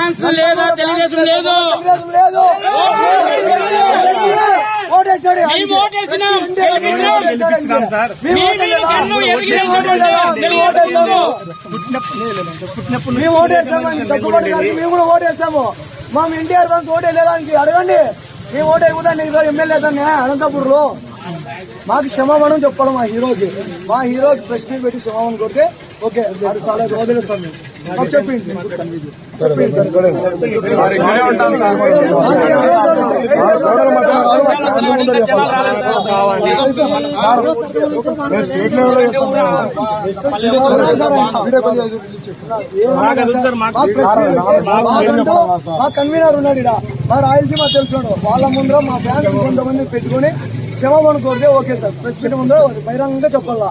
Fans లేదా తెలుగుదేశం లేదు. మేము ఓటేసినాం, గెలిపించినాం సార్. మేము ఓటేసాము, దగ్గుబాటు గారికి మేము కూడా ఓటేసాము. మా ఎన్టీఆర్ ఫ్యాన్స్ ఓటేయలేదానికి అడగండి. మేము ఓటు అయిపోతాను ఎమ్మెల్యే దాన్ని అనంతపూర్ లో. మాకు క్షమాపణం చెప్పాలి మా హీరోకి. మా హీరోకి ప్రెస్ మీట్ పెట్టి క్షమాపణ కొడితే ఓకే, అది చాలా వదిలేస్తాం మేము. మాకు చెప్పింది మా కన్వీనర్ ఉన్నాడు ఇక్కడ, మా రాయలసీమ తెలుసు. వాళ్ళ ముందర మా ఫ్యాన్స్ కొంతమంది పెట్టుకుని క్షమాపణ కోరితే ఓకే సార్. ప్రెస్ మీట్ ముందర బహిరంగంగా చెప్పాలా.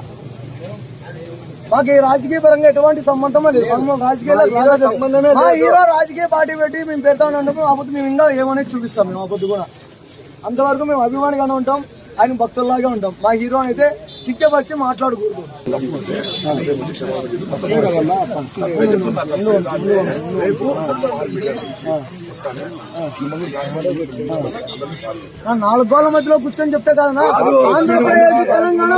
మాకు ఈ రాజకీయ పరంగా ఎటువంటి సంబంధం లేదు. రాజకీయాల సంబంధమే. మా హీరో రాజకీయ పార్టీ పెట్టి మేము పెడతామన్నందుకు అప్పుడు మేము ఇంకా ఏమనేది చూపిస్తాం. మేము అప్పుడు కూడా అంతవరకు మేము అభిమానిగానే ఉంటాం, ఆయన భక్తుల్లాగే ఉంటాం. మా హీరో అయితే కిచ్చపరిచి మాట్లాడకూడదు. నాలుగు గోళ్ల మధ్యలో కూర్చొని చెప్తే కదా ఆంధ్రప్రదేశ్ తెలంగాణ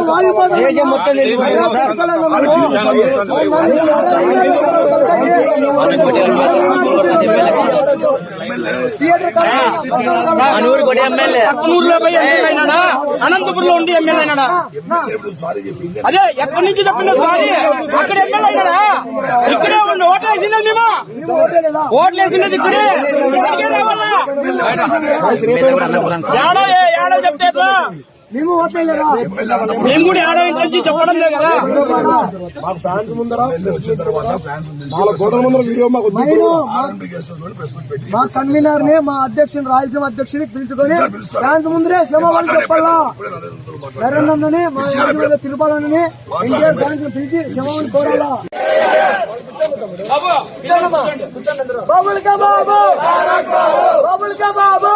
అనంతపురంలో ఉండి ఎమ్మెల్యే అయినాడా? అదే ఎక్కడి నుంచి చెప్పిన సారీ అక్కడ ఎమ్మెల్యే అయినాడా? ఇక్కడే ఉండి ఓట్లేసినది మేము, ఓట్లేసినది ఇక్కడే. ఏడో చెప్తే మేము ఓట్లేదా? మేము కూడా ఏడో ఇంటి చెప్పడం లేదు కదా. మా కన్వీనర్ ని, మా అధ్యక్షుని, రాయలసీమ అధ్యక్షుని పిలుచుకొని ఫ్యాన్స్ ముందరే క్షమాపణ చెప్పాలా. నరేంద్రని, మా తిరుపాలని ఎన్టీఆర్ ఫ్యాన్స్ పిలిచి క్షమాపణ కోరాలా. బాబుల్ కా బాబు, బాబుల్ కా బాబు.